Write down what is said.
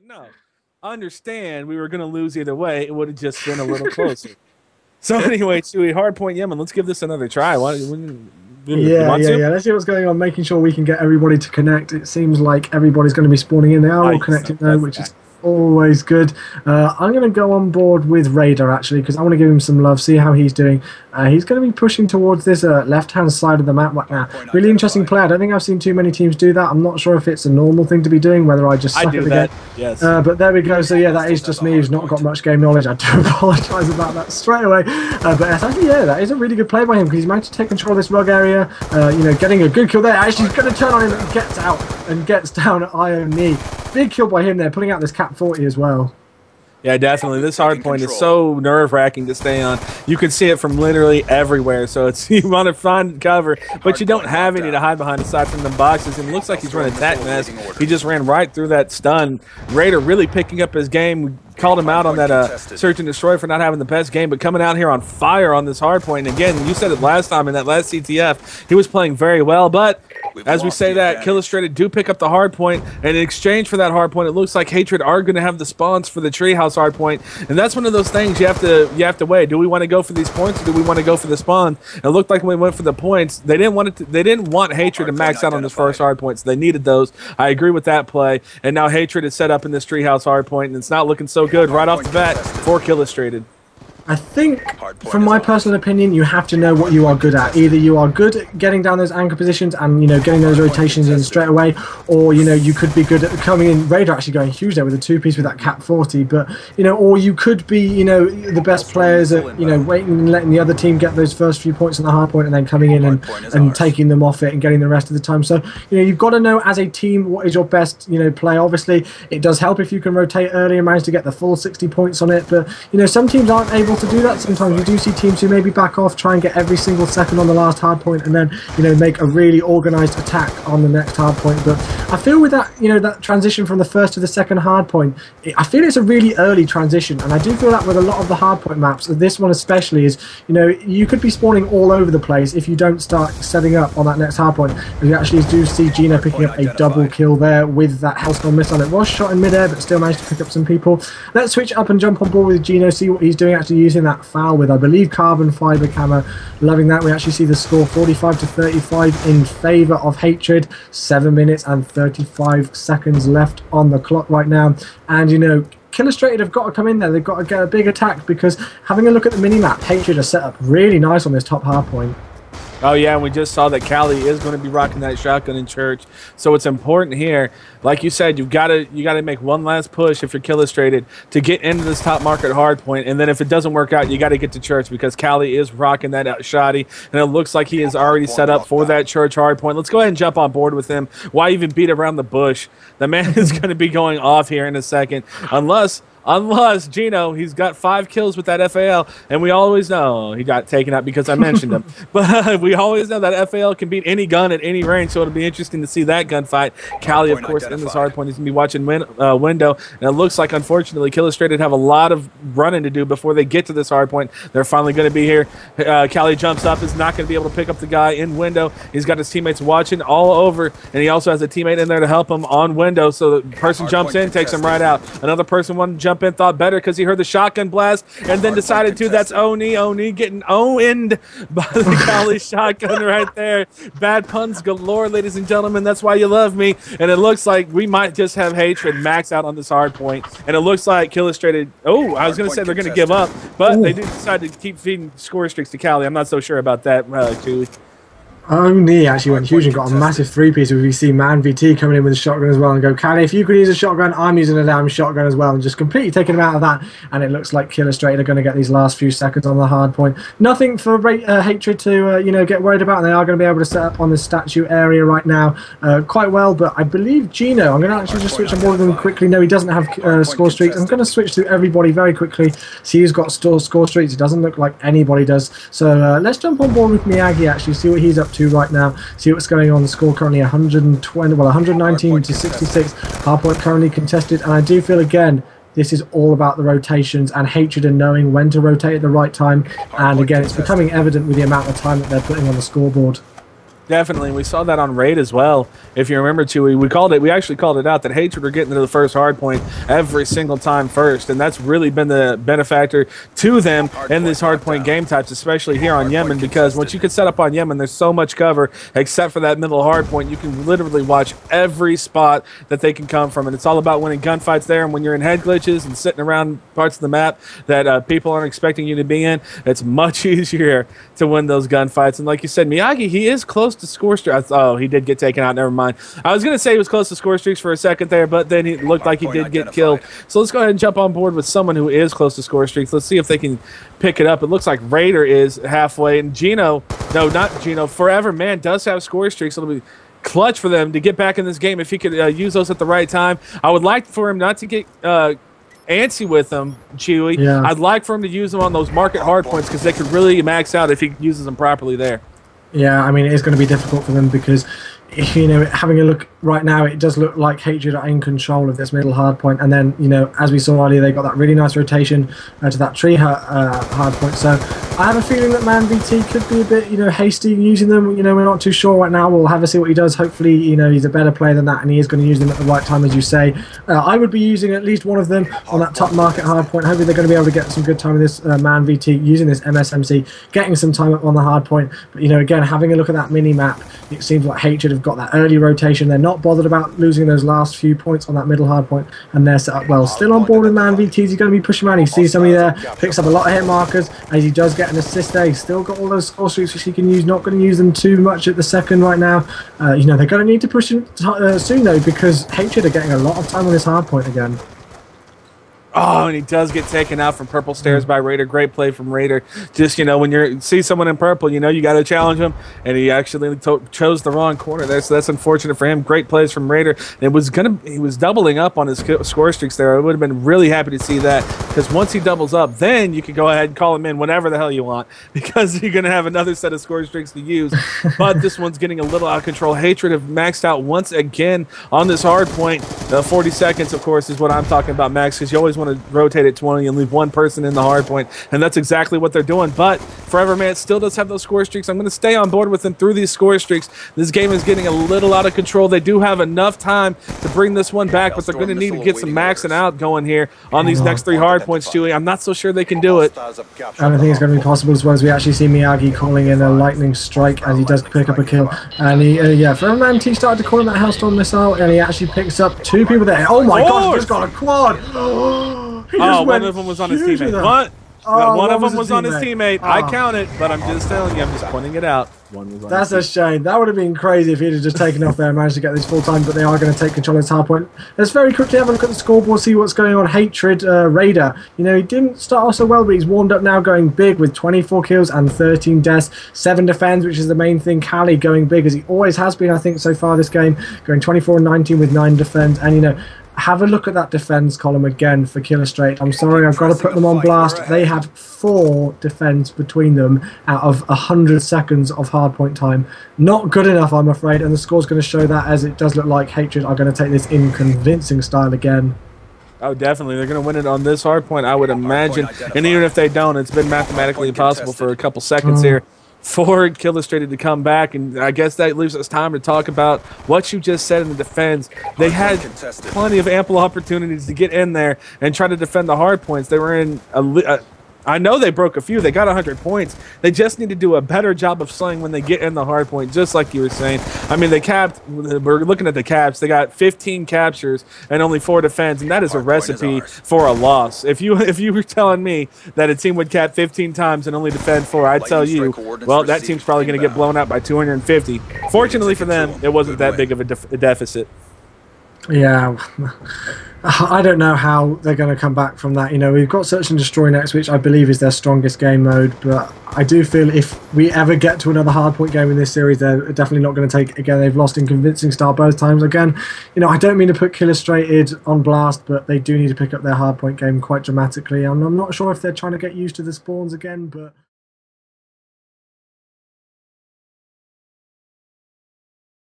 no. Understand we were going to lose either way. It would have just been a little closer. So anyway, Chewy, Hardpoint Yemen. Let's give this another try. Yeah. Let's see what's going on. Making sure we can get everybody to connect. It seems like everybody's going to be spawning in. They are all connected though, which is always good. I'm going to go on board with Raider actually because I want to give him some love, see how he's doing. He's going to be pushing towards this left-hand side of the map right now. Really interesting play. I don't think I've seen too many teams do that. I'm not sure if it's a normal thing to be doing, whether I just suck at the game. Yes. But there we go. So yeah, that is just me who's not got much game knowledge. I do apologise about that straight away. But actually, yeah, that is a really good play by him because he's managed to take control of this rug area. You know, getting a good kill there. Actually, he's going to turn on him and gets out and gets down at IO. Big kill by him there, putting out this cap 40 as well. Yeah, definitely. This hardpoint is so nerve-wracking to stay on. You can see it from literally everywhere. So it's you want to find cover, but you don't have any to hide behind aside from the boxes. And it looks like he's running attack nest. He just ran right through that stun. Raider really picking up his game. We called him out on that search and destroy for not having the best game, but coming out here on fire on this hardpoint. And again, you said it last time in that last CTF, he was playing very well, but as we say that, Killustrated do pick up the hardpoint, and in exchange for that hardpoint, it looks like Hatred are going to have the spawns for the treehouse hardpoint, and that's one of those things you have to weigh. Do we want to go for these points, or do we want to go for the spawn? It looked like when we went for the points, they didn't want Hatred to max out on this first hardpoint, so they needed those. I agree with that play, and now Hatred is set up in this treehouse hardpoint, and it's not looking so good right off the bat for Killustrated. I think, from my personal opinion, you have to know what you are good at. Either you are good at getting down those anchor positions and, you know, getting those rotations in straight away, or, you know, you could be good at coming in. Raider actually going huge there with a two-piece with that cap 40, but, you know, or you could be, you know, the best players at, you know, waiting and letting the other team get those first few points on the hard point and then coming in and taking them off it and getting the rest of the time. So, you know, you've got to know as a team what is your best, you know, play. Obviously, it does help if you can rotate early and manage to get the full 60 points on it, but, you know, some teams aren't able to do that. Sometimes you do see teams who maybe back off, try and get every single second on the last hard point, and then, you know, make a really organised attack on the next hard point. But I feel with that, you know, that transition from the first to the second hard point, I feel it's a really early transition, and I do feel that with a lot of the hard point maps, this one especially, is, you know, you could be spawning all over the place if you don't start setting up on that next hard point. And you actually do see Gino picking up a double kill there with that Hellstorm missile. It was shot in midair, but still managed to pick up some people. Let's switch up and jump on board with Gino, see what he's doing, actually using that foul with, I believe, carbon fiber camo. Loving that. We actually see the score 45 to 35 in favour of Hatred. 7 minutes and 35 seconds left on the clock right now, and, you know, Killustrated have got to come in there. They've got to get a big attack, because having a look at the mini-map, Hatred are set up really nice on this top hard point. Oh yeah, and we just saw that Callie is going to be rocking that shotgun in church, so it's important here. Like you said, you got to make one last push if you're Killustrated to get into this top market hard point, and then if it doesn't work out, you got to get to church, because Callie is rocking that shoddy, and it looks like he is already set up for that church hard point. Let's go ahead and jump on board with him. Why even beat around the bush? The man is going to be going off here in a second, unless Gino, he's got 5 kills with that FAL, and we always know he got taken out because I mentioned him. But we always know that FAL can beat any gun at any range, so it'll be interesting to see that gunfight. Callie, of course, in this hard point, he's going to be watching window, and it looks like, unfortunately, Killustrated have a lot of running to do before they get to this hard point. They're finally going to be here. Callie jumps up, is not going to be able to pick up the guy in window. He's got his teammates watching all over, and he also has a teammate in there to help him on window, so the person jumps in, takes him right out. Another person wanted to jump in, thought better because he heard the shotgun blast, and then decided to. That's Oni getting owned by the Callie shotgun right there. Bad puns galore, ladies and gentlemen. That's why you love me. And it looks like we might just have Hatred max out on this hard point. And it looks like Killustrated. Oh, I was going to say they're going to give up, but they do decide to keep feeding score streaks to Callie. I'm not so sure about that, Julie. Oni actually went huge and got a massive 3-piece with VC Man VT coming in with a shotgun as well, and go, Callie, if you could use a shotgun, I'm using a damn shotgun as well, and just completely taking him out of that. And it looks like Killustrated are going to get these last few seconds on the hard point. Nothing for Hatred to you know, get worried about. They are going to be able to set up on the statue area right now quite well, but I believe Gino, I'm going to actually just switch on board with him quickly. No, he doesn't have score streaks. I'm going to switch to everybody very quickly. See who's got score streaks. It doesn't look like anybody does. So let's jump on board with Miyagi, actually, see what he's up to right now, see what's going on. The score currently 119 to 66. Hardpoint currently contested, and I do feel, again, this is all about the rotations and Hatred and knowing when to rotate at the right time. And again, it's becoming evident with the amount of time that they're putting on the scoreboard. Definitely, we saw that on Raid as well. If you remember, Chewy, we actually called it out that Hatred are getting to the first hard point every single time first, and that's really been the benefactor to them in these hard point game types, especially here on Yemen, because once you can set up on Yemen, there's so much cover, except for that middle hard point. You can literally watch every spot that they can come from, and it's all about winning gunfights there. And when you're in head glitches and sitting around parts of the map that people aren't expecting you to be in, it's much easier to win those gunfights. And like you said, Miyagi, he is close to score streaks. Oh, he did get taken out. Never mind. I was going to say he was close to score streaks for a second there, but then it looked like he did get killed. So let's go ahead and jump on board with someone who is close to score streaks. Let's see if they can pick it up. It looks like Raider is halfway, and Gino, no, not Gino, Forever Man does have score streaks. It'll be clutch for them to get back in this game if he could use those at the right time. I would like for him not to get antsy with them, Chewy. Yeah. I'd like for him to use them on those market hard points because they could really max out if he uses them properly there. Yeah, I mean, it is going to be difficult for them because, you know, having a look right now, it does look like Hatred are in control of this middle hard point. And then, you know, as we saw earlier, they got that really nice rotation to that tree hard point. So I have a feeling that Man VT could be a bit, you know, hasty using them. You know, we're not too sure right now. We'll have to see what he does. Hopefully, you know, he's a better player than that, and he is going to use them at the right time, as you say. I would be using at least one of them on that top market hard point. Hopefully, they're going to be able to get some good time with this Man VT using this MSMC, getting some time up on the hard point. But, you know, again, having a look at that mini map, it seems like Hatred have got that early rotation. They're not bothered about losing those last few points on that middle hard point, and they're set up well. Still on board with Man VT. He's going to be pushing around. He sees somebody there, picks up a lot of hit markers, as he does get an assist there. He's still got all those score streaks which he can use. Not going to use them too much at the second right now. You know, they're going to need to push him soon though, because Hatred are getting a lot of time on this hard point again. Oh, and he does get taken out from purple stairs by Raider. Great play from Raider. Just, you know, when you see someone in purple, you know you got to challenge him, and he actually chose the wrong corner there, so that's unfortunate for him. Great plays from Raider. He was doubling up on his score streaks there. I would have been really happy to see that, because once he doubles up, then you can go ahead and call him in whenever the hell you want, because you're going to have another set of score streaks to use. But this one's getting a little out of control. Hatred have maxed out once again on this hard point. 40 seconds, of course, is what I'm talking about, max, because you always want to rotate at 20 and leave one person in the hard point, and that's exactly what they're doing. But Forever Man still does have those score streaks. I'm going to stay on board with them through these score streaks. This game is getting a little out of control. They do have enough time to bring this one back, but they're going to need to get some maxing out going here on these next 3 hard points, Chewy. I'm not so sure they can do it. I don't think it's going to be possible, as well as we actually see Miyagi calling in a lightning strike as he does pick up a kill. And he, yeah, Forever Man T started to call in that Hellstorm missile, and he actually picks up 2 people there. Oh my gosh, he just got a quad! One of them was on his teammate. What? One of them was on his teammate. I counted, but I'm just telling you, I'm just pointing it out. One was on That's a shame. That would have been crazy if he'd have just taken off there and managed to get this full time, but they are going to take control of this hard point. Let's very quickly have a look at the scoreboard, see what's going on. Hatred Raider. You know, he didn't start off so well, but he's warmed up now, going big with 24 kills and 13 deaths. 7 defends, which is the main thing. Cali going big, as he always has been, I think, so far this game. Going 24 and 19 with 9 defends. And, you know, have a look at that defense column again for Killustrated. I'm sorry, I've got to put them on blast. They have 4 defense between them out of 100 seconds of hardpoint time. Not good enough, I'm afraid, and the score's going to show that, as it does look like Hatred are going to take this in convincing style again. Oh, definitely. They're going to win it on this hardpoint, I would imagine. And even if they don't, it's been mathematically impossible for a couple seconds here for Killustrated to come back, and I guess that leaves us time to talk about what you just said in the defense. They had plenty of ample opportunities to get in there and try to defend the hard points. They were in I know they broke a few. They got 100 points. They just need to do a better job of slaying when they get in the hard point, just like you were saying. I mean, they capped. We're looking at the caps. They got 15 captures and only 4 defends, and that is a recipe for a loss. If you were telling me that a team would cap 15 times and only defend 4, I'd tell you, well, that team's probably going to get blown out by 250. Fortunately for them, it wasn't that big of a deficit. Yeah, I don't know how they're going to come back from that. You know, we've got Search and Destroy next, which I believe is their strongest game mode, but I do feel if we ever get to another hardpoint game in this series, they're definitely not going to take it again. They've lost in convincing style both times. Again, you know, I don't mean to put Killustrated on blast, but they do need to pick up their hardpoint game quite dramatically, and I'm not sure if they're trying to get used to the spawns again, but